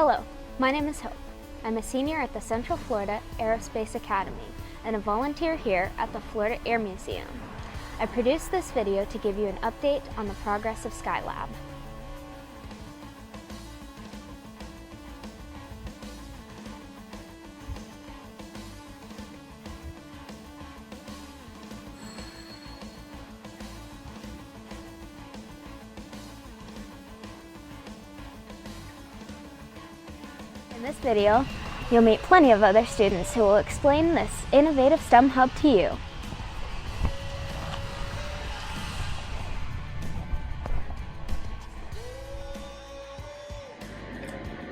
Hello, my name is Hope. I'm a senior at the Central Florida Aerospace Academy and a volunteer here at the Florida Air Museum. I produced this video to give you an update on the progress of Skylab. In this video, you'll meet plenty of other students who will explain this innovative STEM hub to you.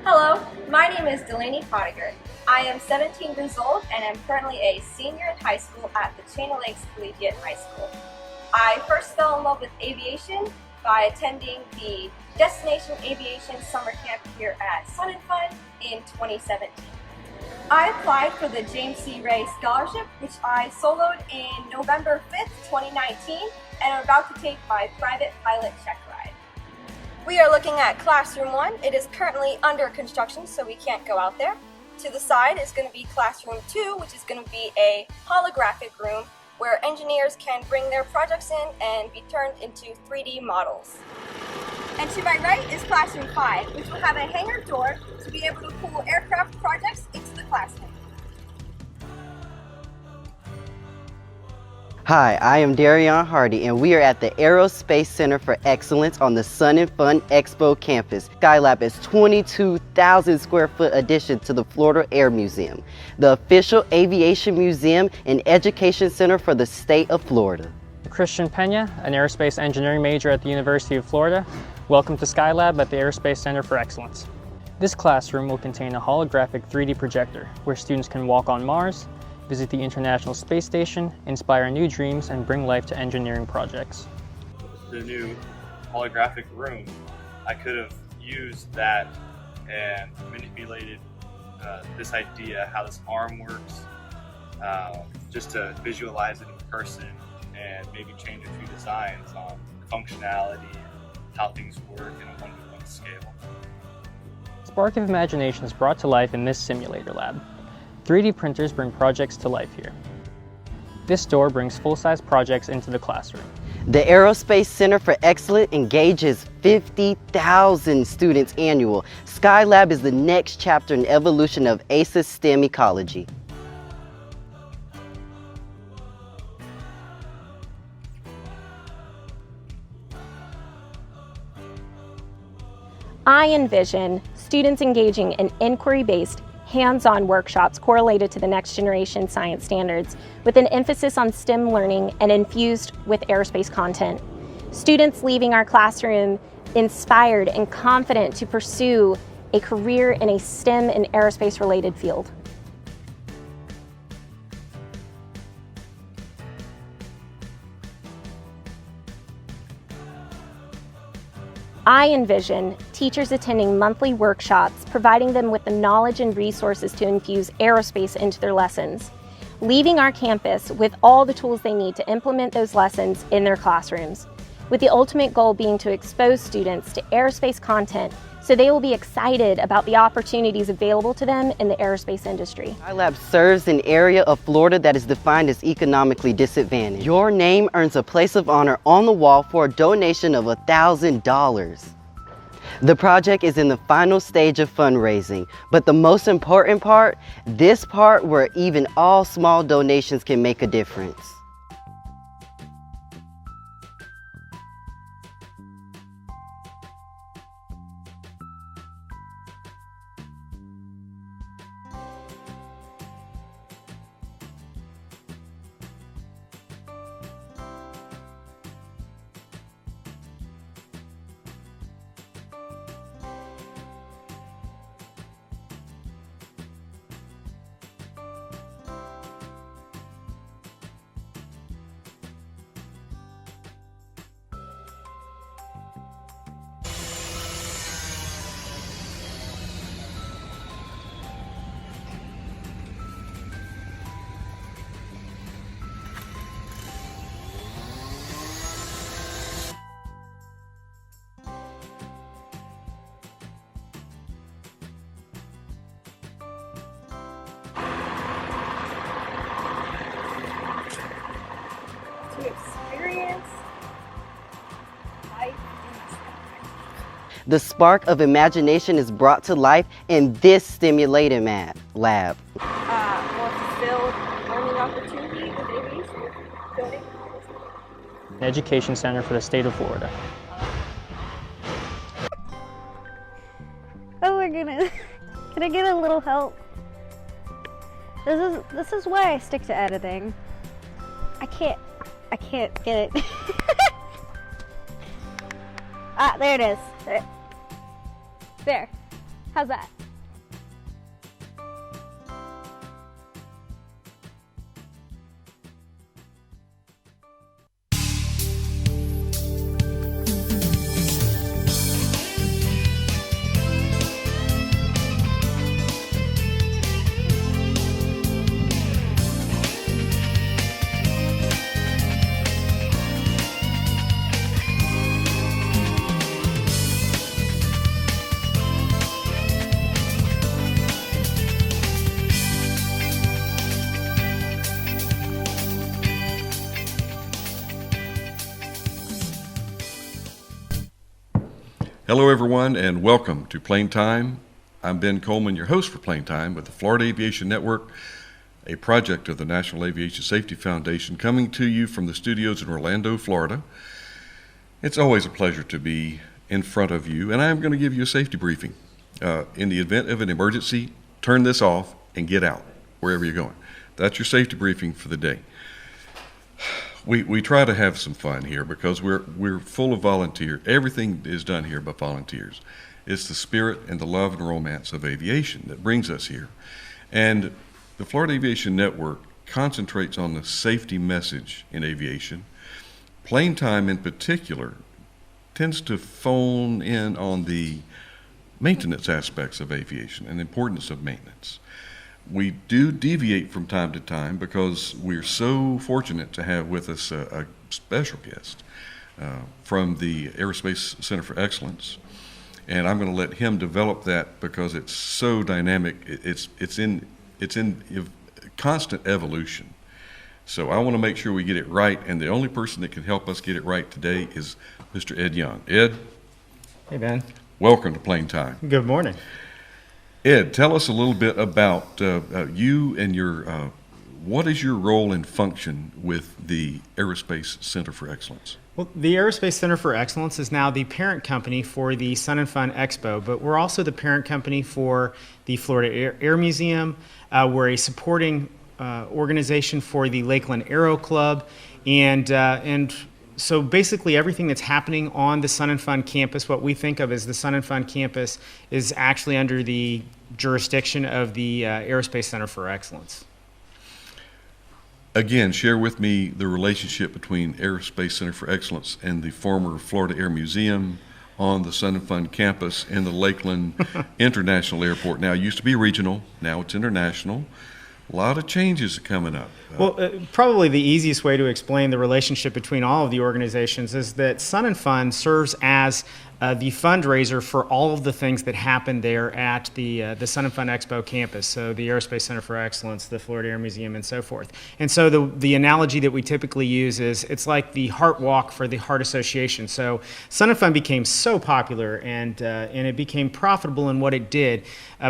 Hello, my name is Delaney Pottinger. I am 17 years old and I'm currently a senior in high school at the Channel Lakes Collegiate High School. I first fell in love with aviation by attending the Destination Aviation Summer Camp here at Sun and Fun in 2017. I applied for the James C. Ray Scholarship, which I soloed in November 5th, 2019, and I'm about to take my private pilot check ride. We are looking at Classroom 1. It is currently under construction, so we can't go out there. To the side is going to be Classroom 2, which is going to be a holographic room where engineers can bring their projects in and be turned into 3D models. And to my right is Classroom 5, which will have a hangar door to be able to pull aircraft projects into the classroom. Hi, I am Darion Hardy and we are at the Aerospace Center for Excellence on the Sun and Fun Expo campus. Skylab is 22,000 square foot addition to the Florida Air Museum, the official aviation museum and education center for the state of Florida. Christian Pena, an aerospace engineering major at the University of Florida. Welcome to Skylab at the Aerospace Center for Excellence. This classroom will contain a holographic 3D projector where students can walk on Mars, visit the International Space Station, inspire new dreams, and bring life to engineering projects. The new holographic room, I could have used that and manipulated this idea, how this arm works, just to visualize it in person and maybe change a few designs on functionality and how things work in a one-to-one scale. Spark of imagination is brought to life in this simulator lab. 3D printers bring projects to life here. This door brings full-size projects into the classroom. The Aerospace Center for Excellence engages 50,000 students annual. Skylab is the next chapter in evolution of ACES STEM ecology. I envision students engaging in inquiry-based, hands-on workshops correlated to the next generation science standards with an emphasis on STEM learning and infused with aerospace content. Students leaving our classroom inspired and confident to pursue a career in a STEM and aerospace-related field. I envision teachers attending monthly workshops, providing them with the knowledge and resources to infuse aerospace into their lessons, leaving our campus with all the tools they need to implement those lessons in their classrooms, with the ultimate goal being to expose students to aerospace content so they will be excited about the opportunities available to them in the aerospace industry. Skylab serves an area of Florida that is defined as economically disadvantaged. Your name earns a place of honor on the wall for a donation of $1,000. The project is in the final stage of fundraising, but the most important part, this part where even all small donations can make a difference. The spark of imagination is brought to life in this stimulating lab. More fulfilled learning opportunity with aviation. Building. An education center for the state of Florida. Oh my goodness. Can I get a little help? This is why I stick to editing. I can't get it. Ah, there it is. There. How's that? Hello everyone and welcome to Plane Time. I'm Ben Coleman, your host for Plane Time with the Florida Aviation Network, a project of the National Aviation Safety Foundation, coming to you from the studios in Orlando, Florida. It's always a pleasure to be in front of you, and I'm going to give you a safety briefing. In the event of an emergency, turn this off and get out wherever you're going. That's your safety briefing for the day. We try to have some fun here because we're full of volunteers. Everything is done here by volunteers. It's the spirit and the love and romance of aviation that brings us here. And the Florida Aviation Network concentrates on the safety message in aviation. Plane Time in particular tends to phone in on the maintenance aspects of aviation and the importance of maintenance. We do deviate from time to time because we're so fortunate to have with us a special guest from the Aerospace Center for Excellence. And I'm going to let him develop that because it's so dynamic. It's in constant evolution. So I want to make sure we get it right, and the only person that can help us get it right today is Mr. Ed Young. Ed? Hey, Ben. Welcome to Plane Time. Good morning. Ed, tell us a little bit about you and your, what is your role and function with the Aerospace Center for Excellence? Well, the Aerospace Center for Excellence is now the parent company for the Sun and Fun Expo, but we're also the parent company for the Florida Air Museum. We're a supporting organization for the Lakeland Aero Club, and so basically everything that's happening on the Sun and Fun campus, what we think of as the Sun and Fun campus, is actually under the jurisdiction of the Aerospace Center for Excellence. Again, share with me the relationship between Aerospace Center for Excellence and the former Florida Air Museum on the Sun and Fun campus in the Lakeland International Airport. Now, it used to be regional, now it's international. A lot of changes coming up. Well, probably the easiest way to explain the relationship between all of the organizations is that Sun and Fun serves as the fundraiser for all of the things that happen there at the Sun and Fun Expo campus, so the Aerospace Center for Excellence, the Florida Air Museum, and so forth. And so the analogy that we typically use is it's like the Heart Walk for the Heart Association. So Sun and Fun became so popular and it became profitable in what it did,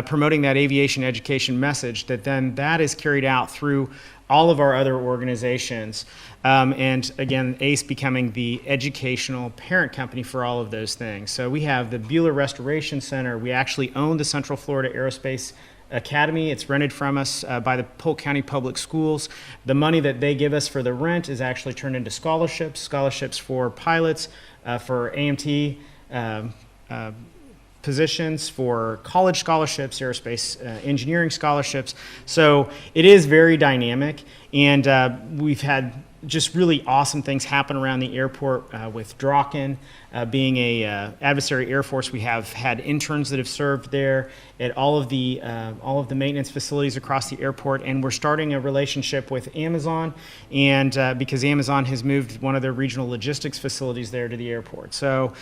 promoting that aviation education message that is carried out through all of our other organizations. And again, ACE becoming the educational parent company for all of those things. So we have the Bueller Restoration Center. We actually own the Central Florida Aerospace Academy. It's rented from us by the Polk County Public Schools. The money that they give us for the rent is actually turned into scholarships for pilots, for AMT positions, for college scholarships, aerospace engineering scholarships. So it is very dynamic, and we've had just really awesome things happen around the airport with Draken. Being a adversary air force, we have had interns that have served there at all of the maintenance facilities across the airport, and we're starting a relationship with Amazon, and because Amazon has moved one of their regional logistics facilities there to the airport. So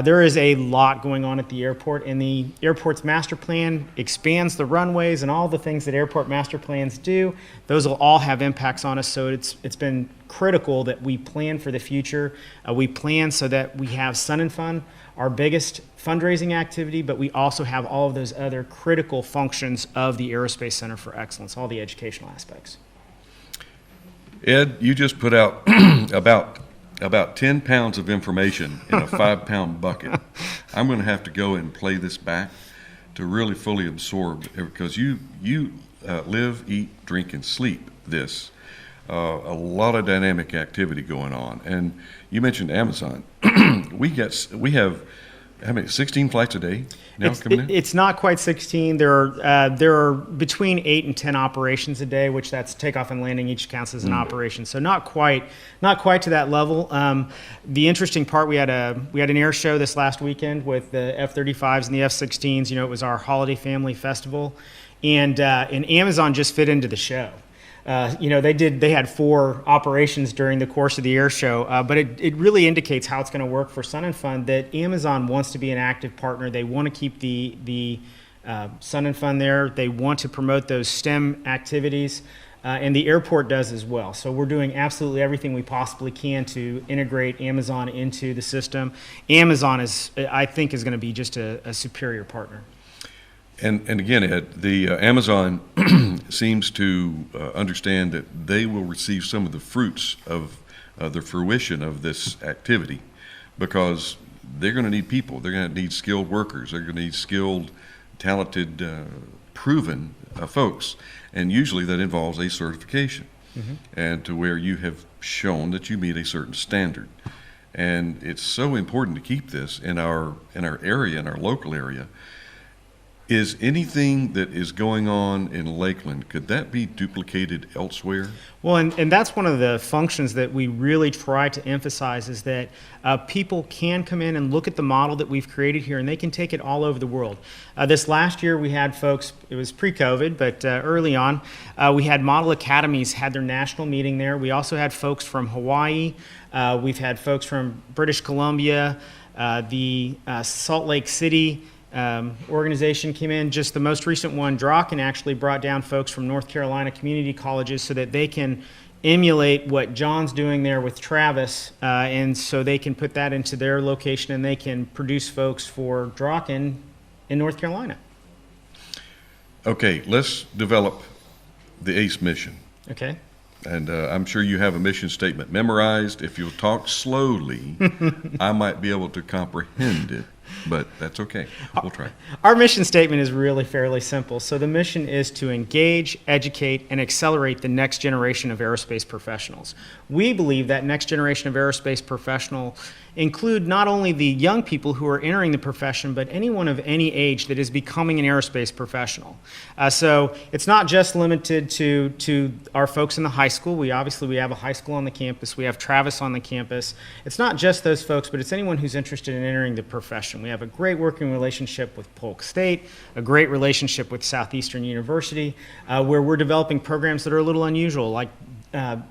there is a lot going on at the airport, and the airport's master plan expands the runways and all the things that airport master plans do. Those will all have impacts on us, so it's been critical that we plan for the future. We plan so that we have Sun and Fun, our biggest fundraising activity, but we also have all of those other critical functions of the Aerospace Center for Excellence, all the educational aspects. Ed, you just put out about 10 pounds of information in a 5-pound bucket. I'm going to have to go and play this back to really fully absorb, because you live, eat, drink, and sleep this. A lot of dynamic activity going on. And you mentioned Amazon. We have, how many, 16 flights a day now coming in? It's not quite 16. There are between 8 and 10 operations a day, which that's takeoff and landing each counts as an operation. So not quite to that level. The interesting part, we had an air show this last weekend with the F-35s and the F-16s. It was our holiday family festival, and Amazon just fit into the show. They had 4 operations during the course of the air show, but it really indicates how it's going to work for Sun and Fun, that Amazon wants to be an active partner. They want to keep the Sun and Fun there. They want to promote those STEM activities, and the airport does as well. So we're doing absolutely everything we possibly can to integrate Amazon into the system. Amazon I think is going to be just a superior partner. And again, Ed, the Amazon seems to understand that they will receive some of the fruits of the fruition of this activity, because they're going to need people. They're going to need skilled workers. They're going to need skilled, talented, proven folks. And usually that involves a certification, and to where you have shown that you meet a certain standard. And it's so important to keep this in our area, in our local area. Is anything that is going on in Lakeland, could that be duplicated elsewhere? Well, and that's one of the functions that we really try to emphasize, is that people can come in and look at the model that we've created here, and they can take it all over the world. This last year we had folks, it was pre-COVID, but early on, we had Model Academies had their national meeting there. We also had folks from Hawaii. We've had folks from British Columbia, the Salt Lake City organization came in. Just the most recent one, Draken, actually brought down folks from North Carolina community colleges so that they can emulate what John's doing there with Travis, and so they can put that into their location, and they can produce folks for Draken in North Carolina. Okay, let's develop the ACE mission. Okay. And I'm sure you have a mission statement memorized. If you'll talk slowly, I might be able to comprehend it. But that's okay. We'll try. Our mission statement is really fairly simple. So the mission is to engage, educate, and accelerate the next generation of aerospace professionals. We believe that next generation of aerospace professional include not only the young people who are entering the profession, but anyone of any age that is becoming an aerospace professional. So it's not just limited to our folks in the high school. We have a high school on the campus. We have Travis on the campus. It's not just those folks, but it's anyone who's interested in entering the profession. We have a great working relationship with Polk State, a great relationship with Southeastern University, where we're developing programs that are a little unusual, like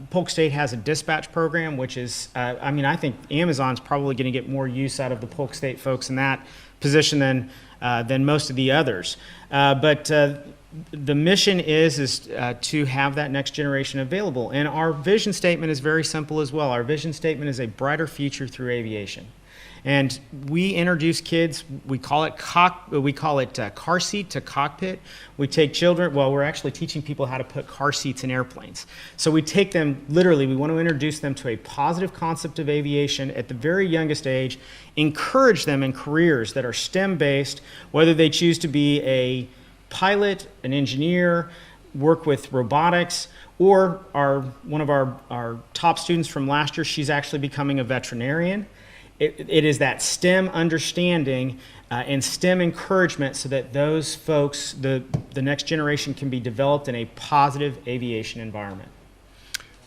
Polk State has a dispatch program, which is, I think Amazon's probably going to get more use out of the Polk State folks in that position than most of the others. But the mission is to have that next generation available. And our vision statement is very simple as well. Our vision statement is a brighter future through aviation. And we introduce kids, we call it car seat to cockpit. We take children, we're actually teaching people how to put car seats in airplanes. So we take them literally, we want to introduce them to a positive concept of aviation at the very youngest age, encourage them in careers that are STEM-based, whether they choose to be a pilot, an engineer, work with robotics, or one of our top students from last year, she's actually becoming a veterinarian. It is that STEM understanding and STEM encouragement so that those folks, the next generation, can be developed in a positive aviation environment.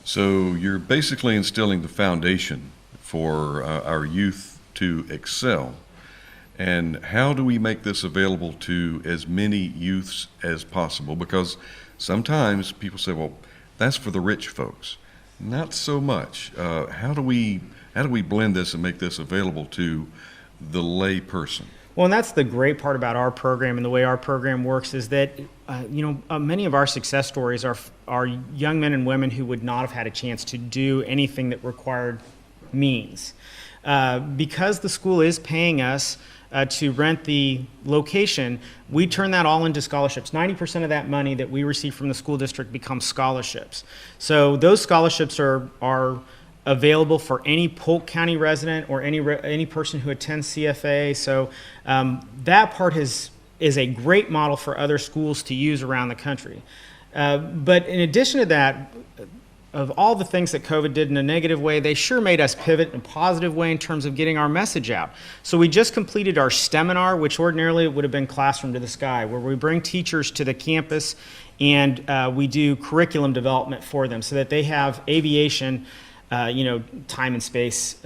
So you're basically instilling the foundation for our youth to excel. And how do we make this available to as many youths as possible? Because sometimes people say, well, that's for the rich folks. Not so much. How do we blend this and make this available to the lay person? Well, and that's the great part about our program and the way our program works is that, many of our success stories are young men and women who would not have had a chance to do anything that required means. Because the school is paying us to rent the location, we turn that all into scholarships. 90% of that money that we receive from the school district becomes scholarships. So those scholarships are available for any Polk County resident or any person who attends CFAA. So that part is a great model for other schools to use around the country. But in addition to that, of all the things that COVID did in a negative way, they sure made us pivot in a positive way in terms of getting our message out. So we just completed our Steminar, which ordinarily would have been Classroom to the Sky, where we bring teachers to the campus and we do curriculum development for them so that they have aviation, time and space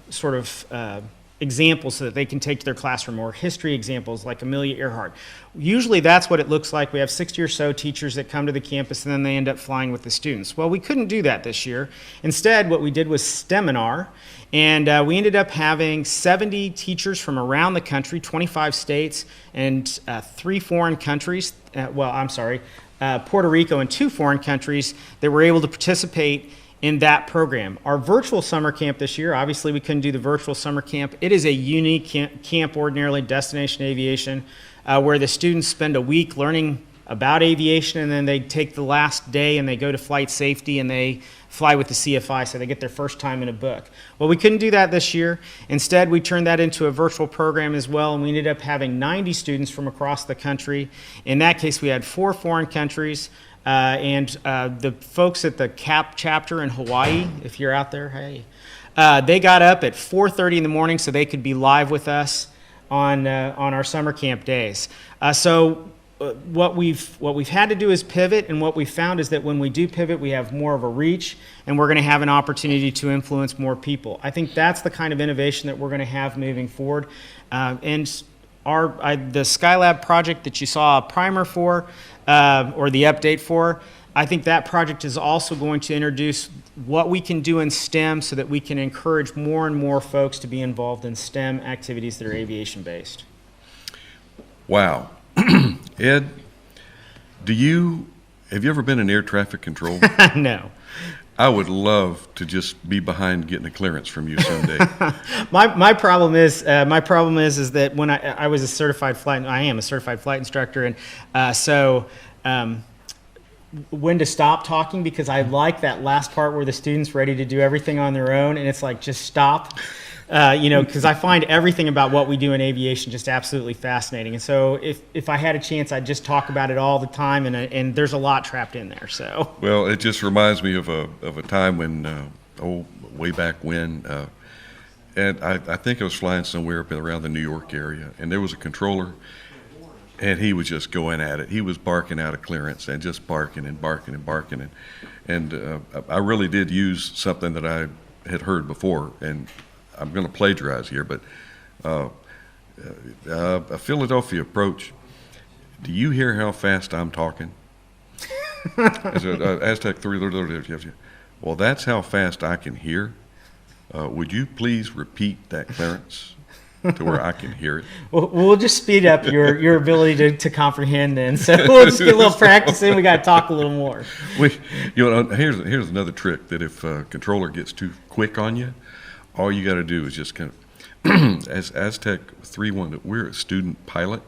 sort of examples so that they can take to their classroom, or history examples like Amelia Earhart. Usually that's what it looks like. We have 60 or so teachers that come to the campus and then they end up flying with the students. Well, we couldn't do that this year. Instead, what we did was Steminar, and we ended up having 70 teachers from around the country, 25 states, and 3 foreign countries. Puerto Rico and 2 foreign countries that were able to participate in that program. Our virtual summer camp this year, obviously we couldn't do the virtual summer camp. It is a unique camp, ordinarily Destination Aviation, where the students spend a week learning about aviation, and then they take the last day and they go to flight safety and they fly with the CFI, so they get their first time in a book. Well, we couldn't do that this year. Instead, we turned that into a virtual program as well, and we ended up having 90 students from across the country. In that case, we had 4 foreign countries, and the folks at the CAP chapter in Hawaii, if you're out there, hey, they got up at 4:30 in the morning so they could be live with us on our summer camp days. What we've had to do is pivot, and what we've found is that when we do pivot, we have more of a reach, and we're going to have an opportunity to influence more people. I think that's the kind of innovation that we're going to have moving forward. And the Skylab project that you saw a primer for, or the update for, I think that project is also going to introduce what we can do in STEM so that we can encourage more and more folks to be involved in STEM activities that are aviation based. Wow. Ed, have you ever been in air traffic control? No. I would love to just be behind getting a clearance from you someday. My problem is that when I was a certified flight, I am a certified flight instructor, and when to stop talking, because I like that last part where the student's ready to do everything on their own, and it's like, just stop. Because I find everything about what we do in aviation just absolutely fascinating. And so if I had a chance, I'd just talk about it all the time, and there's a lot trapped in there. So. Well, it just reminds me of a time when, way back when, and I think I was flying somewhere up around the New York area, and there was a controller, and he was just going at it. He was barking out a clearance and just barking and barking and barking. And I really did use something that I had heard before, and I'm going to plagiarize here, but a Philadelphia approach. Do you hear how fast I'm talking? Aztec 3. Well, that's how fast I can hear. Would you please repeat that clearance to where I can hear it? We'll just speed up your ability to comprehend then. So we'll just get a little practice in. We got to talk a little more. Here's another trick, that if a controller gets too quick on you, all you got to do is just kind of, as Aztec 3-1, we're a student pilot,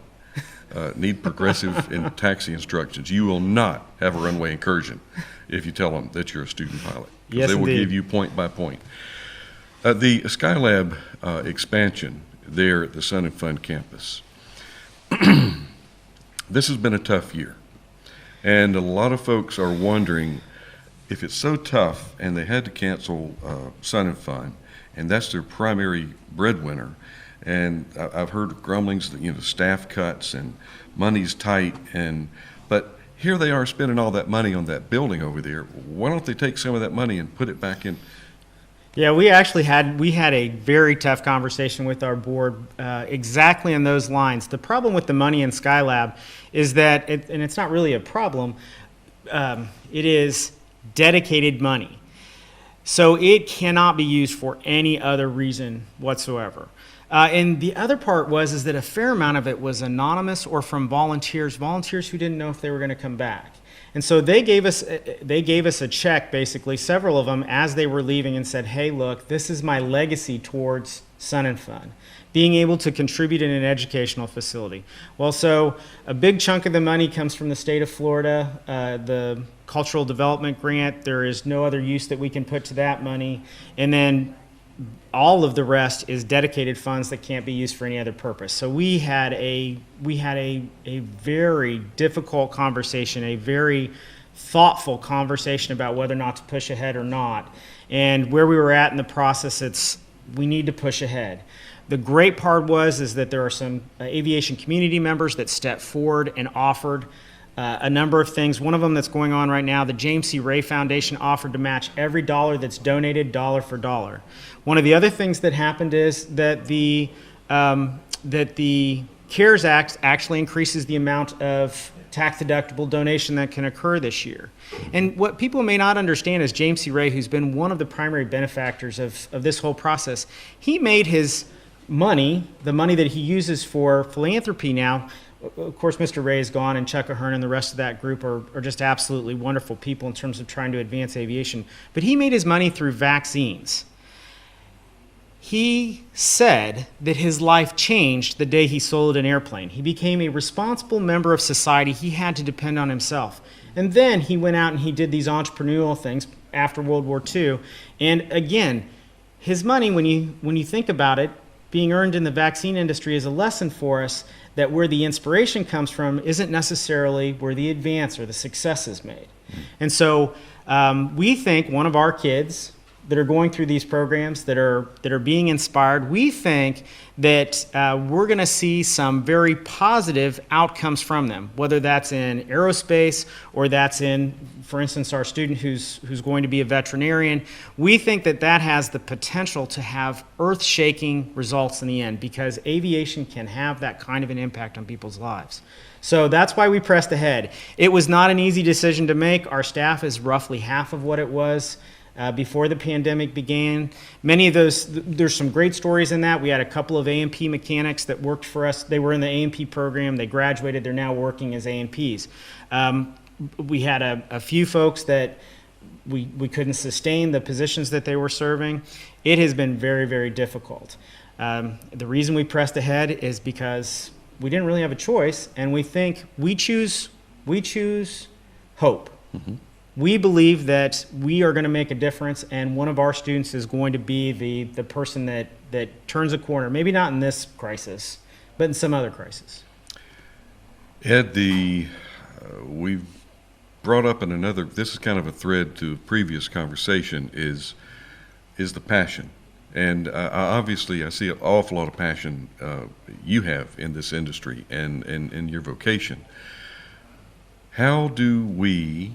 need progressive in taxi instructions. You will not have a runway incursion if you tell them that you're a student pilot. Yes, they will indeed. give you point by point. The Skylab expansion there at the Sun and Fun campus, this has been a tough year. And a lot of folks are wondering, if it's so tough and they had to cancel Sun and Fun, and that's their primary breadwinner, and I've heard grumblings that staff cuts and money's tight, but here they are spending all that money on that building over there. Why don't they take some of that money and put it back in? Yeah, we had a very tough conversation with our board exactly on those lines. The problem with the money in Skylab is that, and it's not really a problem, it is dedicated money. So it cannot be used for any other reason whatsoever. And the other part is that a fair amount of it was anonymous or from volunteers who didn't know if they were going to come back. And so they gave us a check, basically, several of them, as they were leaving, and said, hey, look, this is my legacy towards Sun and Fun, being able to contribute in an educational facility. Well, so a big chunk of the money comes from the state of Florida, the cultural development grant. There is no other use that we can put to that money. And then all of the rest is dedicated funds that can't be used for any other purpose. So we had a very difficult conversation, a very thoughtful conversation about whether or not to push ahead or not. And where we were at in the process, we need to push ahead. The great part is that there are some aviation community members that stepped forward and offered a number of things. One of them that's going on right now, the James C. Ray Foundation offered to match every dollar that's donated, dollar for dollar. One of the other things that happened is that the CARES Act actually increases the amount of tax-deductible donation that can occur this year. And what people may not understand is James C. Ray, who's been one of the primary benefactors of this whole process, he made his money, the money that he uses for philanthropy now. Of course, Mr. Ray is gone, and Chuck Ahern and the rest of that group are just absolutely wonderful people in terms of trying to advance aviation. But he made his money through vaccines. He said that his life changed the day he sold an airplane. He became a responsible member of society. He had to depend on himself. And then he went out and he did these entrepreneurial things after World War II. And again, his money, when you think about it, being earned in the vaccine industry is a lesson for us that where the inspiration comes from isn't necessarily where the advance or the success is made. And so we think one of our kids that are going through these programs that are being inspired, we think that we're going to see some very positive outcomes from them, whether that's in aerospace or that's in, for instance, our student who's going to be a veterinarian. We think that that has the potential to have earth-shaking results in the end, because aviation can have that kind of an impact on people's lives. So that's why we pressed ahead. It was not an easy decision to make. Our staff is roughly half of what it was before the pandemic began. Many of those, there's some great stories in that. We had a couple of A&P mechanics that worked for us. They were in the A&P program. They graduated. They're now working as A&Ps. We had a few folks that we couldn't sustain the positions that they were serving. It has been very, very difficult. The reason we pressed ahead is because we didn't really have a choice, and we think we choose hope. Mm-hmm. We believe that we are going to make a difference, and one of our students is going to be the person that turns a corner, maybe not in this crisis, but in some other crisis. Ed, we've brought up in another, this is kind of a thread to a previous conversation, is the passion. And obviously I see an awful lot of passion you have in this industry and in your vocation. How do we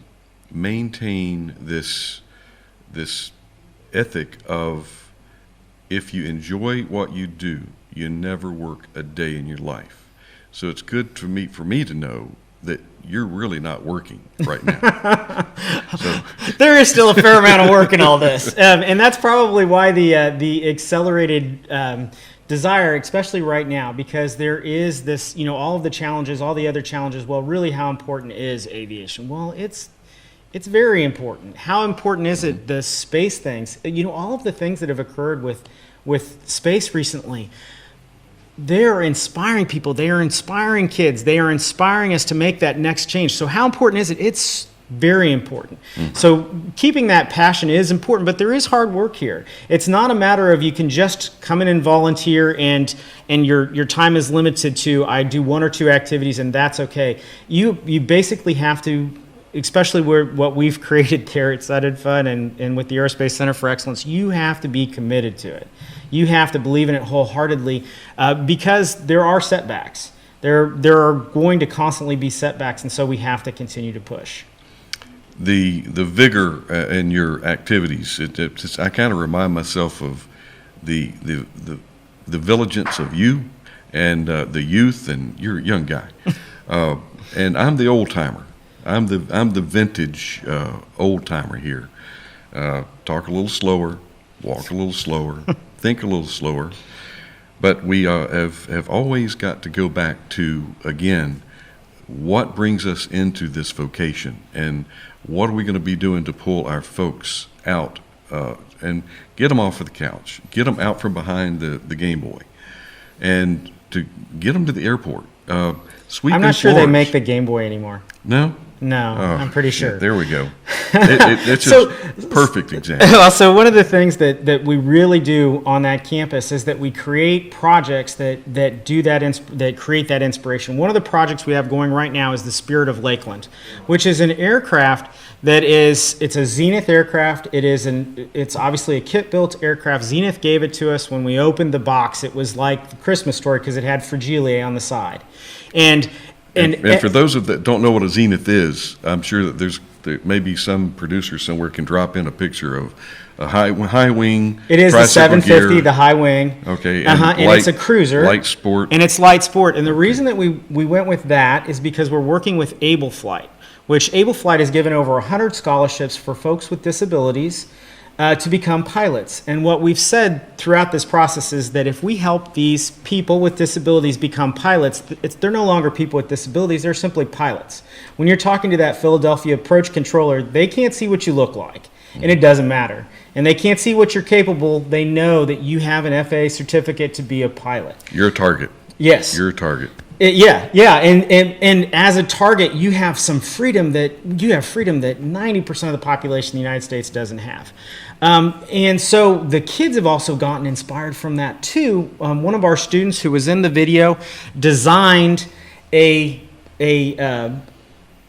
maintain this ethic of, if you enjoy what you do, you never work a day in your life? So it's good for me to know that you're really not working right now. So there is still a fair amount of work in all this, and that's probably why the accelerated desire, especially right now, because there is this, all of the challenges, all the other challenges. Well, really, how important is aviation? Well, it's very important. How important is it, the space things? All of the things that have occurred with space recently, they're inspiring people. They are inspiring kids. They are inspiring us to make that next change. So how important is it? It's very important. So keeping that passion is important, but there is hard work here. It's not a matter of you can just come in and volunteer and your time is limited to, I do one or two activities and that's okay. You basically have to, especially what we've created there at Sun and Fun and with the Aerospace Center for Excellence, you have to be committed to it. You have to believe in it wholeheartedly because there are setbacks. There are going to constantly be setbacks, and so we have to continue to push. The vigor in your activities, I kind of remind myself of the vigilance of you and the youth, and you're a young guy, and I'm the old timer. I'm the vintage old timer here. Talk a little slower, walk a little slower, think a little slower, but we have always got to go back to, again, what brings us into this vocation, and what are we going to be doing to pull our folks out and get them off of the couch, get them out from behind the Game Boy, and to get them to the airport. Sweeping I'm not sure they floors. make the Game Boy anymore. No? No, I'm pretty sure. There we go. It's So- just a perfect example. Well, so one of the things that we really do on that campus is that we create projects that create that inspiration. One of the projects we have going right now is the Spirit of Lakeland, which is an aircraft it's a Zenith aircraft. It's obviously a kit-built aircraft. Zenith gave it to us when we opened the box. It was like the Christmas story because it had Fragile on the side, and for those that don't know what a Zenith is, I'm sure that there may be some producer somewhere can drop in a picture of a high wing. It is the tricycle 750, gear. the high wing. Okay, And it's a cruiser. light sport. And it's light sport. And the reason that we went with that is because we're working with Able Flight, which Able Flight has given over 100 scholarships for folks with disabilities to become pilots. And what we've said throughout this process is that if we help these people with disabilities become pilots, they're no longer people with disabilities, they're simply pilots. When you're talking to that Philadelphia approach controller, they can't see what you look like, and it doesn't matter. And they can't see what you're capable. They know that you have an FAA certificate to be a pilot. You're a target. Yes. You're a target. And as a target, you have some freedom that 90% of the population in the United States doesn't have. And so the kids have also gotten inspired from that too. One of our students who was in the video designed a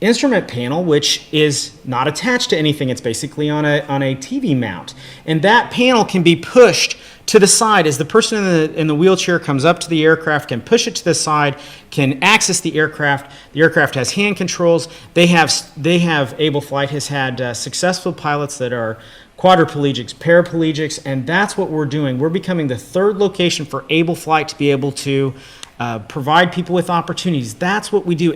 instrument panel which is not attached to anything. It's basically on a TV mount, and that panel can be pushed to the side as the person in the wheelchair comes up to the aircraft, can push it to the side, can access the aircraft. The aircraft has hand controls. They have Able Flight has had successful pilots that are quadriplegics, paraplegics, and that's what we're doing. We're becoming the third location for Able Flight to be able to provide people with opportunities. That's what we do.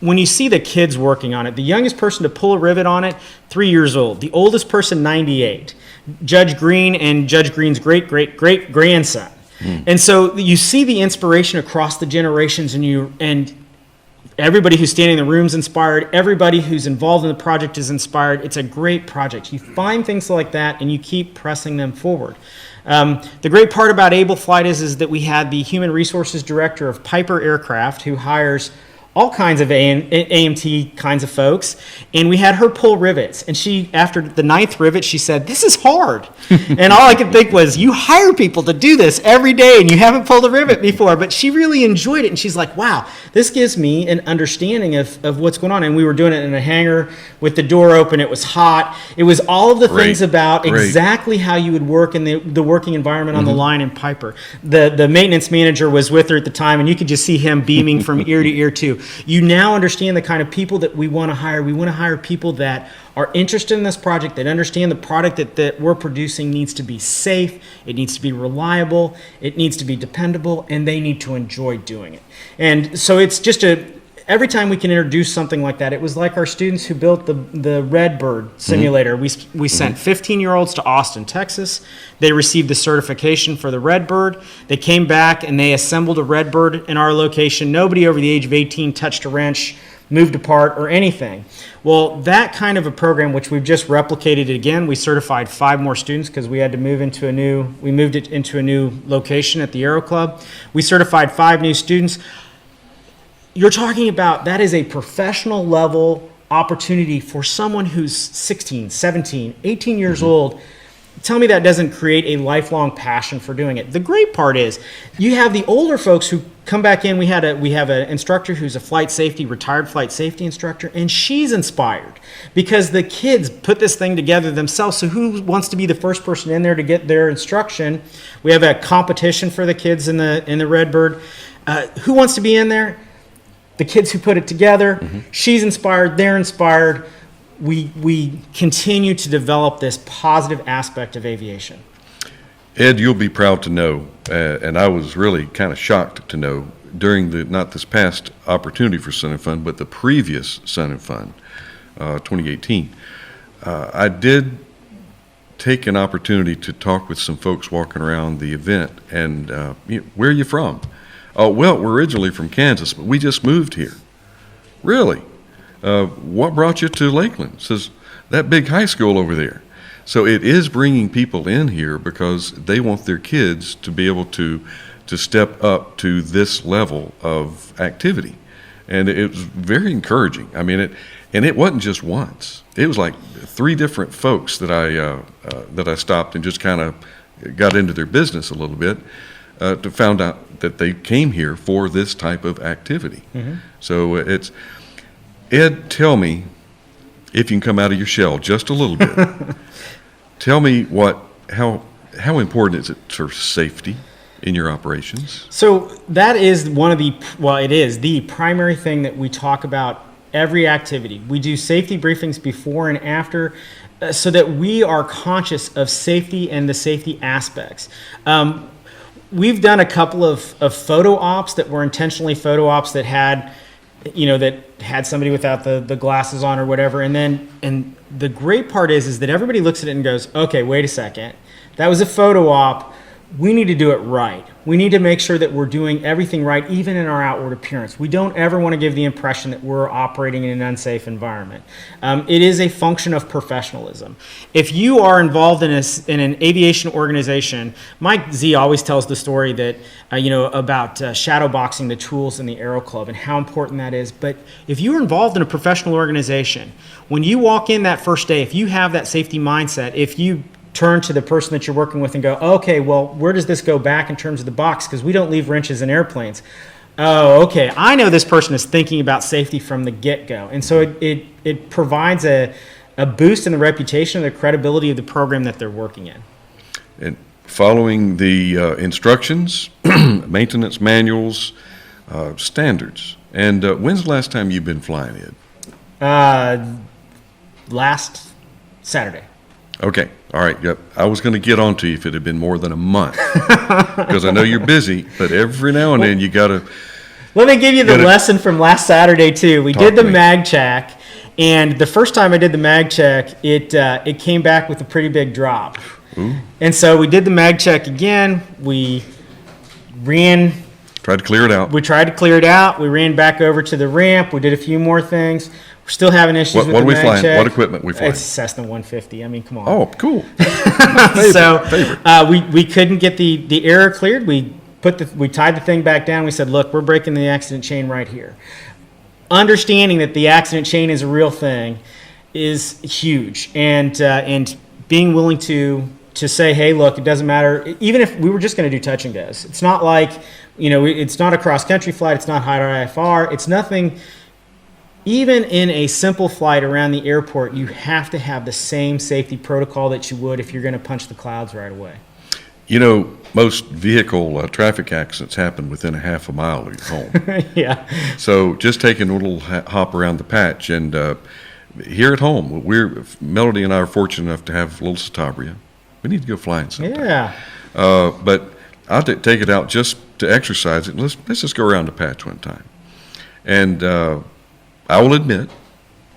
When you see the kids working on it, the youngest person to pull a rivet on it, 3 years old. The oldest person, 98. Judge Green and Judge Green's great-great-great-grandson. And so you see the inspiration across the generations, and everybody who's standing in the room is inspired. Everybody who's involved in the project is inspired. It's a great project. You find things like that, and you keep pressing them forward. The great part about Able Flight is that we had the human resources director of Piper Aircraft, who hires all kinds of AMT kinds of folks, and we had her pull rivets. And she, after the 9th rivet, she said, "This is hard." And all I could think was, you hire people to do this every day, and you haven't pulled a rivet before. But she really enjoyed it, and she's like, "Wow, this gives me an understanding of what's going on." And we were doing it in a hangar with the door open. It was hot. It was all of the things about exactly how you would work in the working environment on the line in Piper. The maintenance manager was with her at the time, and you could just see him beaming from ear to ear too. You now understand the kind of people that we want to hire. We want to hire people that are interested in this project, that understand the product that we're producing needs to be safe, it needs to be reliable, it needs to be dependable, and they need to enjoy doing it. And so it's just every time we can introduce something like that, it was like our students who built the Redbird simulator. We sent 15-year-olds to Austin, Texas. They received the certification for the Redbird. They came back and they assembled a Redbird in our location. Nobody over the age of 18 touched a wrench, moved apart, or anything. Well, that kind of a program, which we've just replicated again, we certified 5 more students because we had to move we moved it into a new location at the Aero Club. We certified 5 new students. You're talking about, that is a professional level opportunity for someone who's 16, 17, 18 years old. Tell me that doesn't create a lifelong passion for doing it. The great part is you have the older folks who come back in. We have an instructor who's a retired flight safety instructor, and she's inspired because the kids put this thing together themselves. So who wants to be the first person in there to get their instruction? We have a competition for the kids in the Redbird. Who wants to be in there? The kids who put it together. She's inspired, they're inspired. We continue to develop this positive aspect of aviation. Ed, you'll be proud to know, and I was really kind of shocked to know, during not this past opportunity for Sun and Fun, but the previous Sun and Fun, 2018, I did take an opportunity to talk with some folks walking around the event, and where are you from? Oh, well, we're originally from Kansas, but we just moved here. Really? What brought you to Lakeland? Says, that big high school over there. So it is bringing people in here because they want their kids to be able to step up to this level of activity. And it was very encouraging. I mean, it wasn't just once. It was like 3 different folks that I stopped and just kind of got into their business a little bit to found out that they came here for this type of activity. Mm-hmm. So Ed, tell me, if you can come out of your shell just a little bit, tell me how important is it for safety in your operations? So that is it is the primary thing that we talk about every activity. We do safety briefings before and after so that we are conscious of safety and the safety aspects. We've done a couple of photo ops that were intentionally photo ops that had somebody without the glasses on or whatever. And the great part is that everybody looks at it and goes, okay, wait a second. That was a photo op. We need to do it right. We need to make sure that we're doing everything right, even in our outward appearance. We don't ever want to give the impression that we're operating in an unsafe environment. It is a function of professionalism. If you are involved in an aviation organization, Mike Z always tells the story that about shadowboxing the tools in the Aero Club and how important that is. But if you're involved in a professional organization, when you walk in that first day, if you have that safety mindset, if you turn to the person that you're working with and go, okay, well, where does this go back in terms of the box? Because we don't leave wrenches in airplanes. Oh, okay, I know this person is thinking about safety from the get-go. And so it provides a boost in the reputation and the credibility of the program that they're working in. And following the instructions, maintenance manuals, standards. And when's the last time you've been flying, Ed? Last Saturday. Okay. All right. Yep. I was going to get on to you if it had been more than a month because I know you're busy, but every now and then you got to. Let me give you the lesson from last Saturday too. We did the mag check, and the first time I did the mag check, it came back with a pretty big drop. Ooh. And so we did the mag check again. We tried to clear it out. We tried to clear it out. We ran back over to the ramp. We did a few more things. We're still having issues with the mag check. What equipment are we flying? It's Cessna 150. I mean, come on. Oh, cool. Favorite. We couldn't get the error cleared. We tied the thing back down. We said, look, we're breaking the accident chain right here. Understanding that the accident chain is a real thing is huge, and being willing to say, hey, look, it doesn't matter. Even if we were just going to do touch and goes, it's not like it's not a cross country flight. It's not high IFR. It's nothing. Even in a simple flight around the airport, you have to have the same safety protocol that you would if you're going to punch the clouds right away. Most vehicle traffic accidents happen within a half a mile of your home. Yeah. So just taking a little hop around the patch. And here at home, Melody and I are fortunate enough to have a little Citabria. We need to go flying sometime. Yeah. But I'll take it out just to exercise it. Let's just go around the patch one time. And I will admit,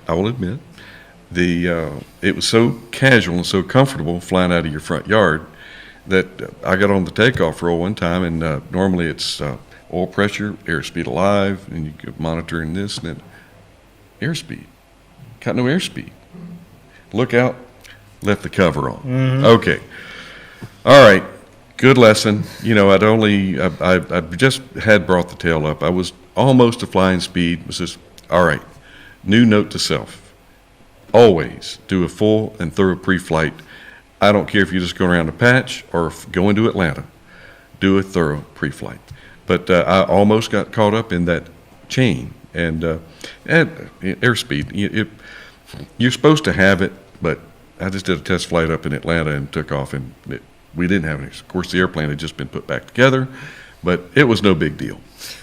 it was so casual and so comfortable flying out of your front yard that I got on the takeoff roll one time, and normally it's oil pressure, airspeed alive, and you go monitoring this, and then airspeed. Got no airspeed. Look out, left the cover on. Mm-hmm. Okay. All right. Good lesson. I just had brought the tail up. I was almost to flying speed. It was just, all right, new note to self. Always do a full and thorough pre-flight. I don't care if you just go around the patch or go into Atlanta. Do a thorough pre-flight. But I almost got caught up in that chain. And airspeed, you're supposed to have it, but I just did a test flight up in Atlanta and took off, and we didn't have any. Of course, the airplane had just been put back together, but it was no big deal.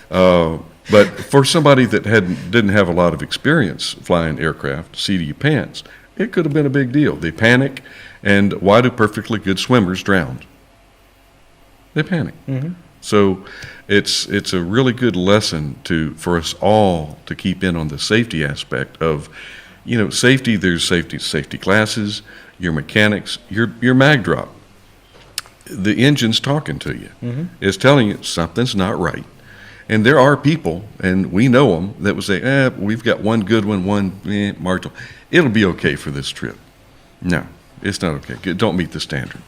But for somebody that didn't have a lot of experience flying aircraft, seat of your pants, it could have been a big deal. They panic, and why do perfectly good swimmers drown? They panic. Mm-hmm. So it's a really good lesson for us all to keep in on the safety aspect of, safety. There's safety classes, your mechanics, your mag drop. The engine's talking to you. Mm-hmm. It's telling you something's not right. And there are people, and we know them, that will say, we've got one good one, one marginal. It'll be okay for this trip. No, it's not okay. Don't meet the standard.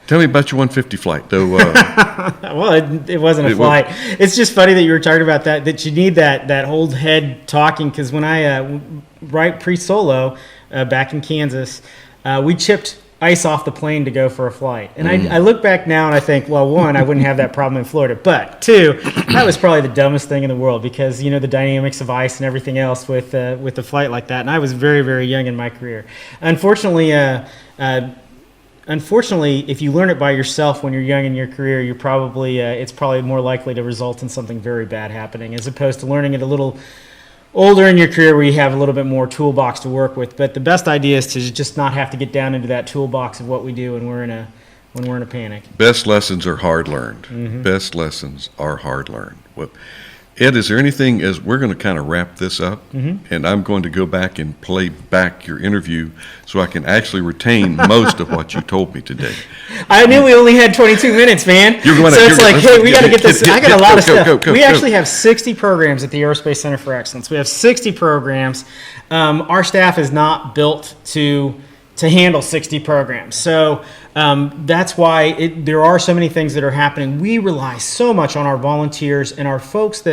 Tell me about your 150 flight, though. Well, it wasn't a flight. It's just funny that you were talking about that you need that old head talking, because when I, right pre-solo, back in Kansas, we chipped ice off the plane to go for a flight. And I look back now and I think, well, one, I wouldn't have that problem in Florida. But two, that was probably the dumbest thing in the world, because, the dynamics of ice and everything else with a flight like that. And I was very, very young in my career. Unfortunately, if you learn it by yourself when you're young in your career, you're probably it's probably more likely to result in something very bad happening, as opposed to learning it a little older in your career where you have a little bit more toolbox to work with. But the best idea is to just not have to get down into that toolbox of what we do when we're in a panic. Best lessons are hard learned. Best lessons are hard learned. Well, Ed, is there anything, as we're going to kind of wrap this up, and I'm going to go back and play back your interview so I can actually retain most of what you told me today. I knew we only had 22 minutes, man. We got to get this. I got a lot of stuff. We actually have 60 programs at the Aerospace Center for Excellence. We have 60 programs. Our staff is not built to handle 60 programs. So that's why there are so many things that are happening. We rely so much on our volunteers and our folks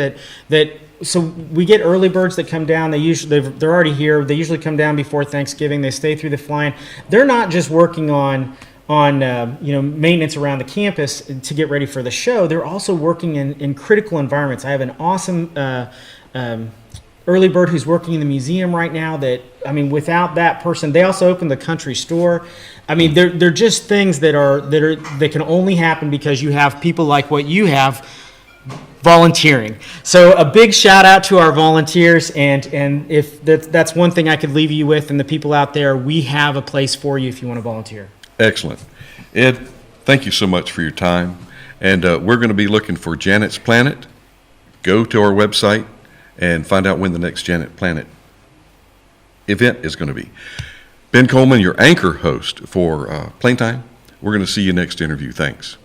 so we get early birds that come down. They're already here. They usually come down before Thanksgiving. They stay through the flying. They're not just working on maintenance around the campus to get ready for the show. They're also working in critical environments. I have an awesome early bird who's working in the museum right now without that person. They also opened the country store. They're just things that can only happen because you have people like what you have volunteering. So a big shout out to our volunteers, and if that's one thing I could leave you with, and the people out there, we have a place for you if you want to volunteer. Excellent. Ed, thank you so much for your time. And we're going to be looking for Janet's Planet. Go to our website and find out when the next Janet Planet event is going to be. Ben Coleman, your anchor host for Plane Time. We're going to see you next interview. Thanks.